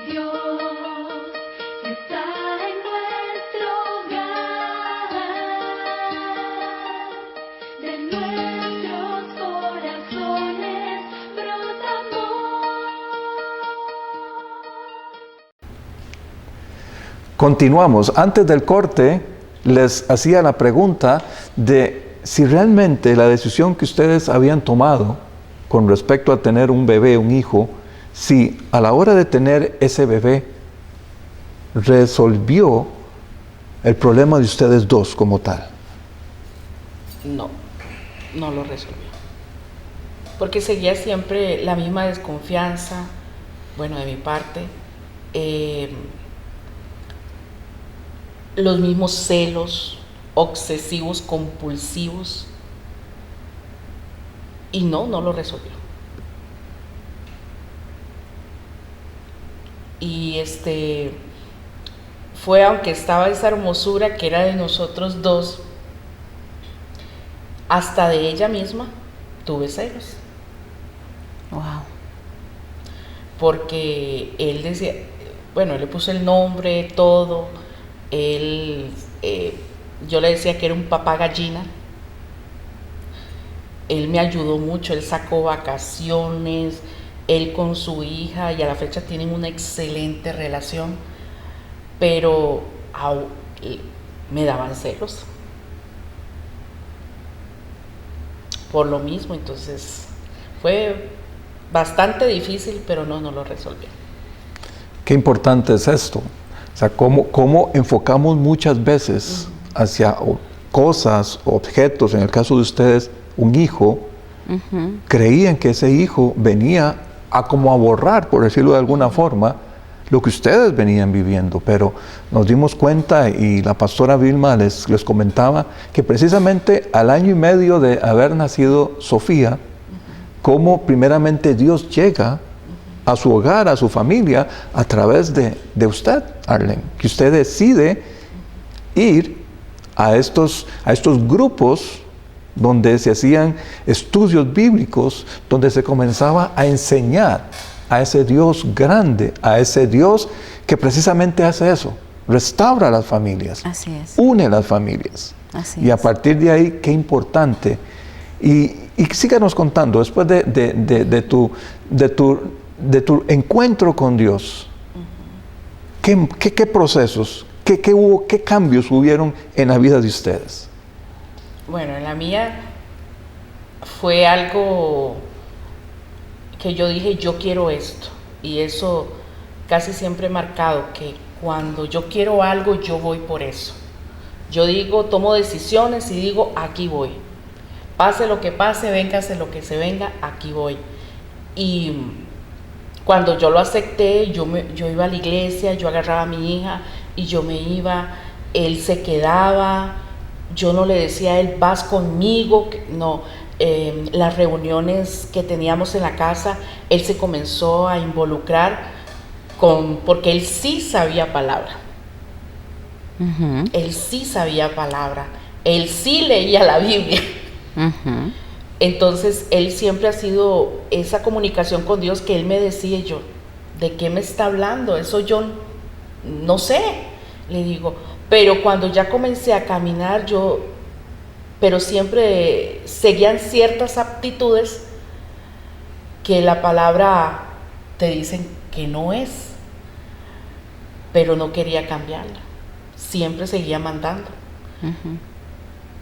Dios está en nuestro hogar, de nuestros corazones brota amor. Continuamos. Antes del corte, les hacía la pregunta de si realmente la decisión que ustedes habían tomado con respecto a tener un bebé, un hijo, si a la hora de tener ese bebé resolvió el problema de ustedes dos como tal. No, no lo resolvió. Porque seguía siempre la misma desconfianza, bueno, de mi parte, los mismos celos obsesivos, compulsivos, y no lo resolvió. Y fue, aunque estaba esa hermosura que era de nosotros dos, hasta de ella misma tuve celos. Wow. Porque él decía, bueno, él le puso el nombre, todo, yo le decía que era un papá gallina. Él me ayudó mucho, él sacó vacaciones, él con su hija, y a la fecha tienen una excelente relación, pero me daban celos. Por lo mismo, entonces fue bastante difícil, pero no lo resolví. Qué importante es esto. O sea, cómo enfocamos muchas veces hacia cosas, objetos, en el caso de ustedes, un hijo, creían que ese hijo venía a como a borrar, por decirlo de alguna forma, lo que ustedes venían viviendo, pero nos dimos cuenta, y la pastora Vilma les comentaba, que precisamente al año y medio de haber nacido Sofía, cómo primeramente Dios llega a su hogar, a su familia, a través de usted, Arlen, que usted decide ir a estos grupos donde se hacían estudios bíblicos, donde se comenzaba a enseñar a ese Dios grande, a ese Dios que precisamente hace eso, restaura las familias, Así es. une las familias. Así Y a es. partir de ahí, qué importante. Y síganos contando, después de tu encuentro con Dios, ¿qué procesos, qué cambios hubieron en la vida de ustedes? Bueno, en la mía fue algo que yo dije, yo quiero esto, y eso casi siempre he marcado, que cuando yo quiero algo, yo voy por eso. Yo digo, tomo decisiones y digo, aquí voy. Pase lo que pase, véngase lo que se venga, aquí voy. Y cuando yo lo acepté, yo iba a la iglesia, yo agarraba a mi hija y yo me iba, él se quedaba, yo no le decía a él, vas conmigo, no. Las reuniones que teníamos en la casa, él se comenzó a involucrar porque él sí sabía palabra. Él sí sabía palabra, él sí leía la Biblia. Entonces él siempre ha sido esa comunicación con Dios, que él me decía, yo, ¿de qué me está hablando? Eso yo no sé, le digo. Pero cuando ya comencé a caminar, pero siempre seguían ciertas aptitudes que la palabra te dicen que no es, pero no quería cambiarla, siempre seguía mandando.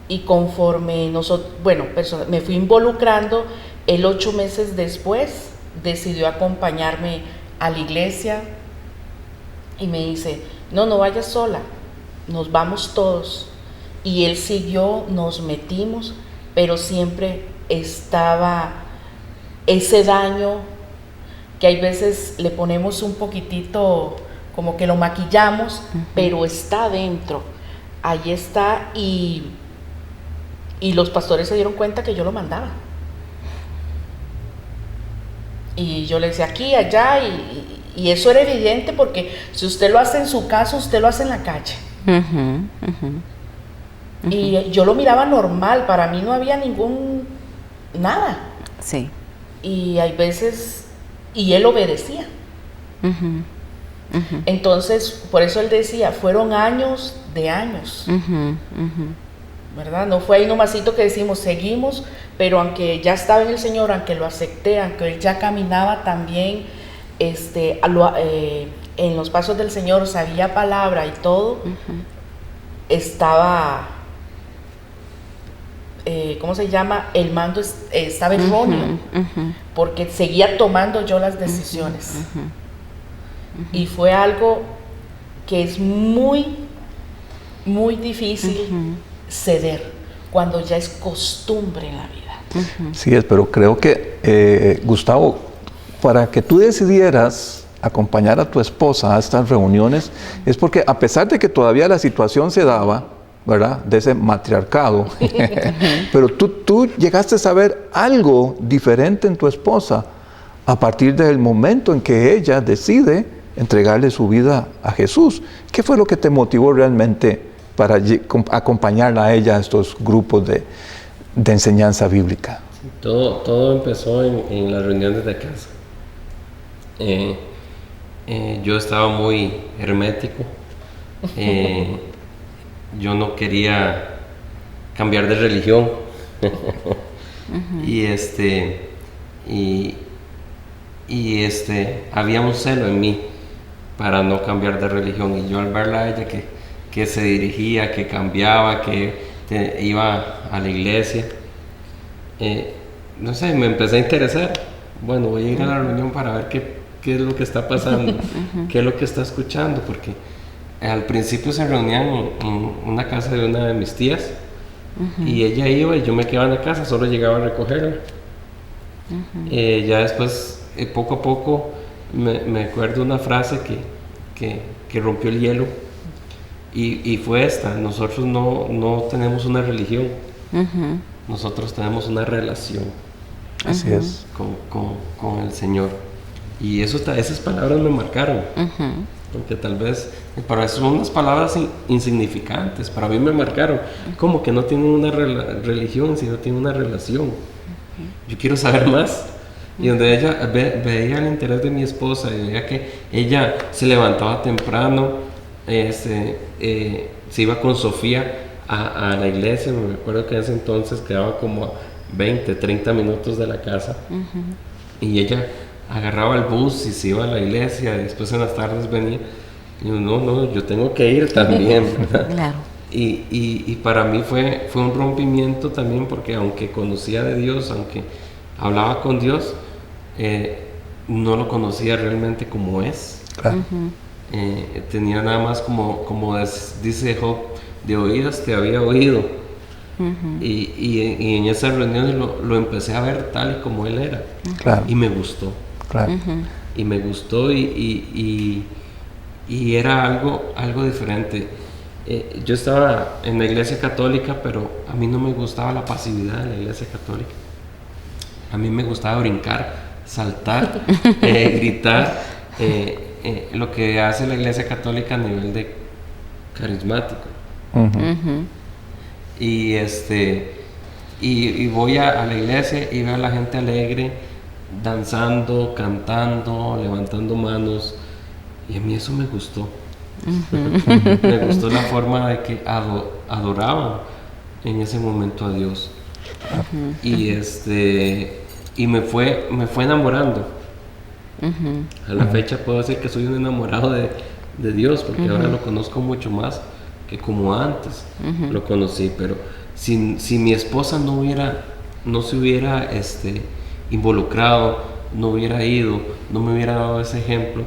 Y conforme me fui involucrando, él 8 meses después decidió acompañarme a la iglesia y me dice, no vayas sola, nos vamos todos. Y él siguió, nos metimos, pero siempre estaba ese daño que hay veces le ponemos un poquitito, como que lo maquillamos, pero está dentro, ahí está, y los pastores se dieron cuenta que yo lo mandaba. Y yo le decía aquí, allá, y eso era evidente, porque si usted lo hace en su casa, usted lo hace en la calle. Y yo lo miraba normal, para mí no había nada. Sí. Y hay veces, y él obedecía. Entonces, por eso él decía, fueron años de años, ¿verdad? No fue ahí nomasito que decimos, seguimos, pero aunque ya estaba en el Señor, aunque lo acepté, aunque él ya caminaba también en los pasos del Señor, sabía palabra y todo, estaba, ¿cómo se llama? El mando estaba erróneo, porque seguía tomando yo las decisiones. Y fue algo que es muy, muy difícil ceder cuando ya es costumbre en la vida. Sí, pero creo que, Gustavo, para que tú decidieras acompañar a tu esposa a estas reuniones, es porque a pesar de que todavía la situación se daba, ¿verdad?, de ese matriarcado, pero tú llegaste a saber algo diferente en tu esposa a partir del momento en que ella decide entregarle su vida a Jesús. ¿Qué fue lo que te motivó realmente para acompañarla a ella a estos grupos de enseñanza bíblica? Todo empezó en las reuniones de casa. Yo estaba muy hermético. Yo no quería cambiar de religión. Había un celo en mí para no cambiar de religión, y yo al verla a ella que se dirigía, que cambiaba, que iba a la iglesia, no sé, me empecé a interesar. Bueno, voy a ir a la reunión para ver qué es lo que está pasando, qué es lo que está escuchando, porque al principio se reunían en una casa de una de mis tías, y ella iba y yo me quedaba en la casa, solo llegaba a recogerla. Ya después, poco a poco, me acuerdo una frase que rompió el hielo, y fue esta: nosotros no tenemos una religión, nosotros tenemos una relación. Así es. Con el Señor. Y esas palabras me marcaron, porque tal vez para eso son unas palabras insignificantes, para mí me marcaron, como que no tienen una religión, sino tienen una relación. Yo quiero saber más. Y donde ella veía el interés de mi esposa, y veía que ella se levantaba temprano, se iba con Sofía a la iglesia. Me acuerdo que en ese entonces quedaba como 20, 30 minutos de la casa, y ella agarraba el bus y se iba a la iglesia, y después en las tardes venía, y yo, no, yo tengo que ir también, ¿verdad? Claro. Y para mí fue un rompimiento también, porque aunque conocía de Dios, aunque hablaba con Dios, no lo conocía realmente como es. Claro. Tenía nada más como dice Job, de oídas te había oído. Y en esas reuniones lo empecé a ver tal y como él era. Claro. Y me gustó. Claro. Y me gustó, y era algo diferente. Yo estaba en la iglesia católica, pero a mí no me gustaba la pasividad de la iglesia católica. A mí me gustaba brincar, saltar, gritar, lo que hace la iglesia católica a nivel de carismático. Y voy a la iglesia y veo a la gente alegre, danzando, cantando, levantando manos, y a mí eso me gustó. Me gustó la forma de que adoraban en ese momento a Dios. Y me fue enamorando. A la fecha puedo decir que soy un enamorado de Dios, porque ahora lo conozco mucho más que como antes lo conocí. Pero si mi esposa no se hubiera involucrado, no hubiera ido, no me hubiera dado ese ejemplo,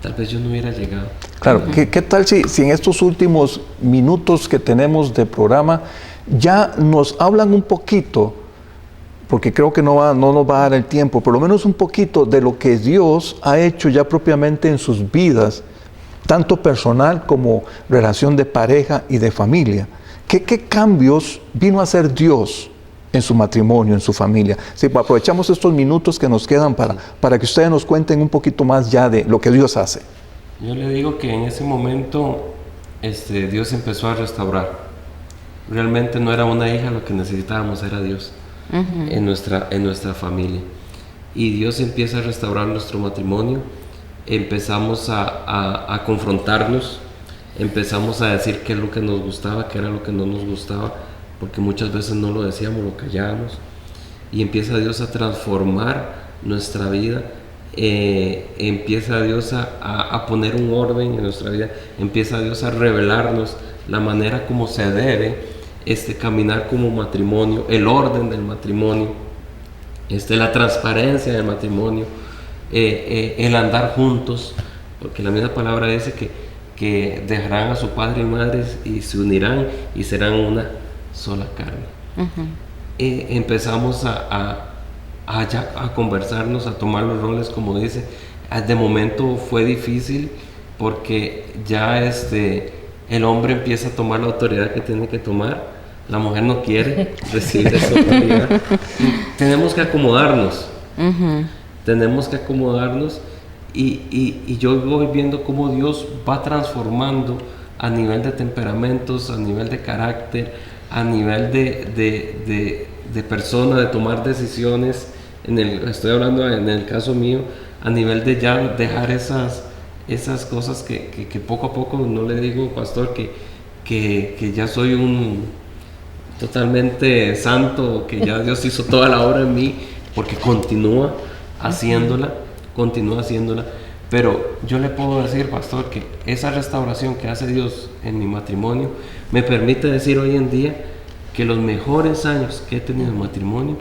tal vez yo no hubiera llegado. Claro, ¿qué tal si en estos últimos minutos que tenemos de programa ya nos hablan un poquito, porque creo que no nos va a dar el tiempo, por lo menos un poquito de lo que Dios ha hecho ya propiamente en sus vidas, tanto personal como relación de pareja y de familia? ¿Qué cambios vino a hacer Dios en su matrimonio, en su familia? Sí, aprovechamos estos minutos que nos quedan para que ustedes nos cuenten un poquito más ya de lo que Dios hace. Yo le digo que en ese momento Dios empezó a restaurar. Realmente no era una hija lo que necesitábamos, era Dios en nuestra familia. Y Dios empieza a restaurar nuestro matrimonio. empezamos a confrontarnos, empezamos a decir qué es lo que nos gustaba, qué era lo que no nos gustaba, porque muchas veces no lo decíamos, lo callábamos, y empieza Dios a transformar nuestra vida, empieza Dios a poner un orden en nuestra vida, empieza Dios a revelarnos la manera como se debe caminar como matrimonio, el orden del matrimonio, la transparencia del matrimonio, el andar juntos, porque la misma palabra dice que dejarán a su padre y madre y se unirán y serán una sola carne. Empezamos a conversarnos, a tomar los roles, como dice. De momento fue difícil porque ya el hombre empieza a tomar la autoridad que tiene que tomar. La mujer no quiere recibir esa autoridad. Tenemos que acomodarnos. Tenemos que acomodarnos y yo voy viendo cómo Dios va transformando a nivel de temperamentos, a nivel de carácter, a nivel de persona, de tomar decisiones. Estoy hablando en el caso mío, a nivel de ya dejar esas cosas que poco a poco, no le digo, pastor, que ya soy un totalmente santo, que ya Dios hizo toda la obra en mí, porque continúa haciéndola, pero yo le puedo decir, pastor, que esa restauración que hace Dios en mi matrimonio me permite decir hoy en día que los mejores años que he tenido en matrimonio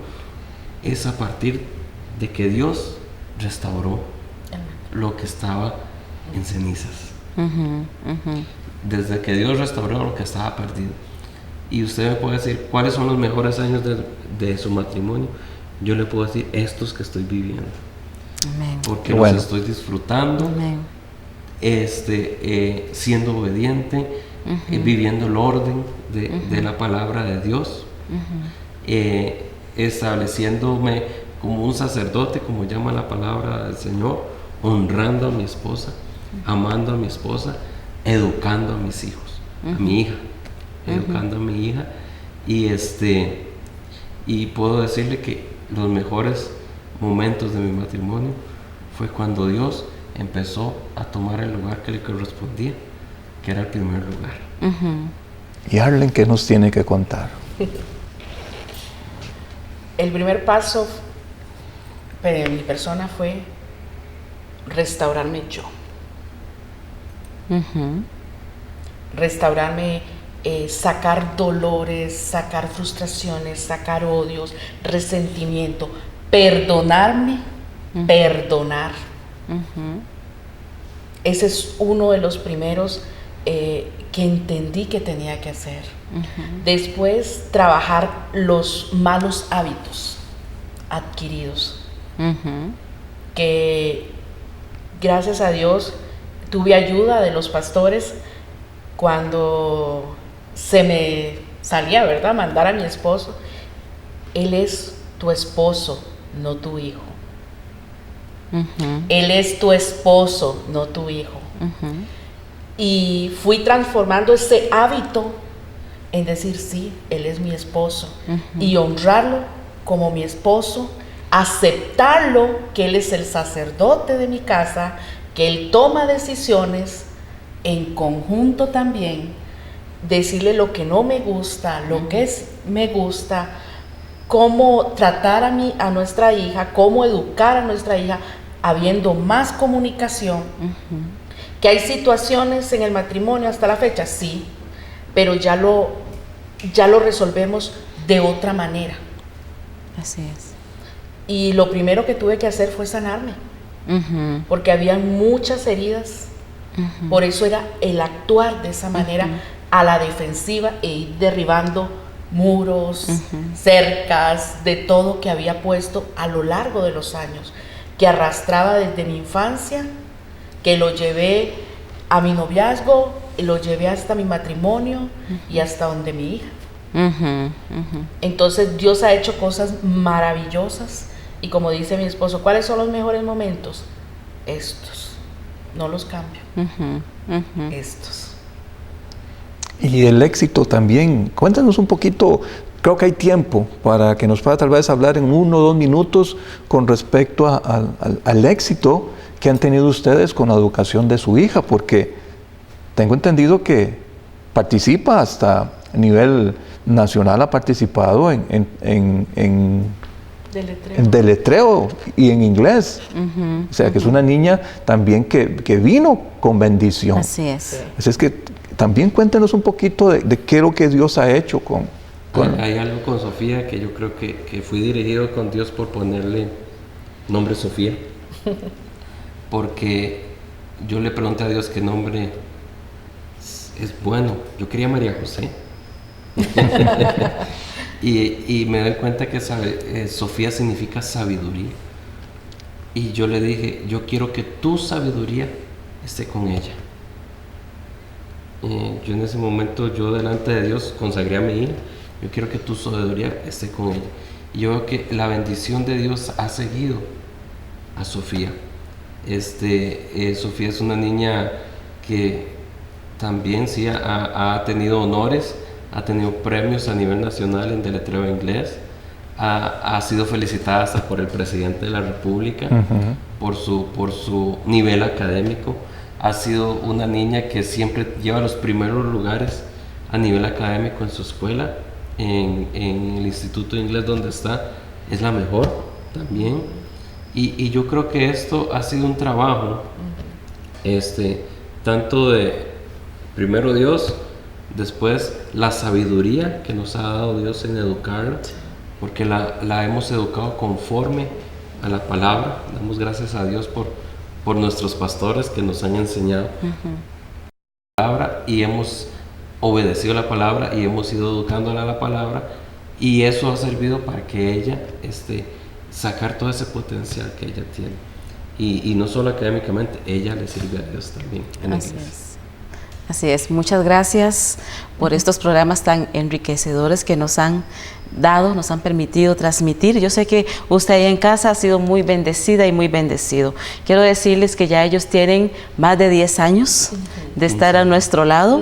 es a partir de que Dios restauró lo que estaba en cenizas. Desde que Dios restauró lo que estaba perdido. Y usted me puede decir cuáles son los mejores años de su matrimonio. Yo le puedo decir estos que estoy viviendo. Amén. Porque Bueno. los estoy disfrutando, Amén. siendo obediente, viviendo el orden de la palabra de Dios, estableciéndome como un sacerdote, como llama la palabra del Señor, honrando a mi esposa, amando a mi esposa, educando a mis hijos, a mi hija, educando a mi hija, y puedo decirle que los mejores momentos de mi matrimonio fue cuando Dios empezó a tomar el lugar que le correspondía, que era el primer lugar. Y Arlen, ¿qué nos tiene que contar? El primer paso en mi persona fue restaurarme yo. Restaurarme, sacar dolores, sacar frustraciones, sacar odios, resentimiento, perdonarme, perdonar. Ese es uno de los primeros que entendí que tenía que hacer. Después, trabajar los malos hábitos adquiridos. Que gracias a Dios tuve ayuda de los pastores cuando se me salía, ¿verdad?, mandar a mi esposo. Él es tu esposo, no tu hijo. Él es tu esposo, no tu hijo. Y fui transformando ese hábito en decir, sí, él es mi esposo, y honrarlo como mi esposo, aceptarlo, que él es el sacerdote de mi casa, que él toma decisiones en conjunto también, decirle lo que no me gusta, lo que me gusta, cómo tratar a nuestra hija, cómo educar a nuestra hija, habiendo más comunicación. Que hay situaciones en el matrimonio hasta la fecha, sí, pero ya lo resolvemos de otra manera. Así es. Y lo primero que tuve que hacer fue sanarme, porque había muchas heridas. Por eso era el actuar de esa manera a la defensiva e ir derribando muros, cercas, de todo que había puesto a lo largo de los años, que arrastraba desde mi infancia, que lo llevé a mi noviazgo, y lo llevé hasta mi matrimonio y hasta donde mi hija. Entonces Dios ha hecho cosas maravillosas, y como dice mi esposo, ¿cuáles son los mejores momentos? Estos, no los cambio. Estos. Y el éxito también. Cuéntanos un poquito, creo que hay tiempo para que nos pueda tal vez hablar en 1 o 2 minutos con respecto al éxito que han tenido ustedes con la educación de su hija, porque tengo entendido que participa hasta a nivel nacional, ha participado en deletreo y en inglés. O sea, que es una niña también que vino con bendición. Así es. Así es que también cuéntenos un poquito de qué es lo que Dios ha hecho con... Hay algo con Sofía que yo creo que fui dirigido con Dios por ponerle nombre Sofía. Porque yo le pregunté a Dios qué nombre es bueno. Yo quería María José. y me doy cuenta que Sofía significa sabiduría. Y yo le dije, yo quiero que tu sabiduría esté con ella. Yo en ese momento, yo delante de Dios consagré a mi hija. Yo quiero que tu sabiduría esté con ella. Y yo veo que la bendición de Dios ha seguido a Sofía. Sofía es una niña que también sí ha tenido honores, ha tenido premios a nivel nacional en deletreo inglés, ha sido felicitada hasta por el presidente de la República por su nivel académico. Ha sido una niña que siempre lleva los primeros lugares a nivel académico en su escuela, en el Instituto de Inglés donde está, es la mejor también. Y yo creo que esto ha sido un trabajo, tanto de primero Dios, después la sabiduría que nos ha dado Dios en educarla, porque la hemos educado conforme a la palabra. Damos gracias a Dios por nuestros pastores que nos han enseñado la palabra y hemos obedecido la palabra y hemos ido educándola a la palabra, y eso ha servido para que ella sacar todo ese potencial que ella tiene, y no solo académicamente, ella le sirve a Dios también en la iglesia. Así es, muchas gracias por estos programas tan enriquecedores que nos han dado, nos han permitido transmitir. Yo sé que usted ahí en casa ha sido muy bendecida y muy bendecido. Quiero decirles que ya ellos tienen más de 10 años de estar a nuestro lado.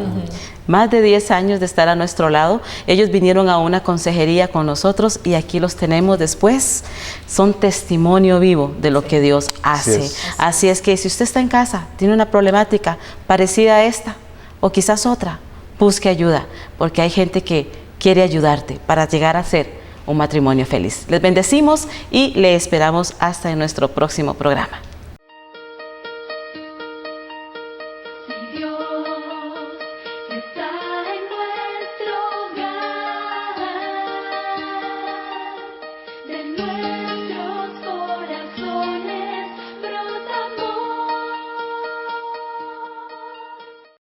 Más de 10 años de estar a nuestro lado. Ellos vinieron a una consejería con nosotros y aquí los tenemos después. Son testimonio vivo de lo que Dios hace. Así es que si usted está en casa, tiene una problemática parecida a esta o quizás otra, busque ayuda, porque hay gente que quiere ayudarte para llegar a ser un matrimonio feliz. Les bendecimos y le esperamos hasta en nuestro próximo programa.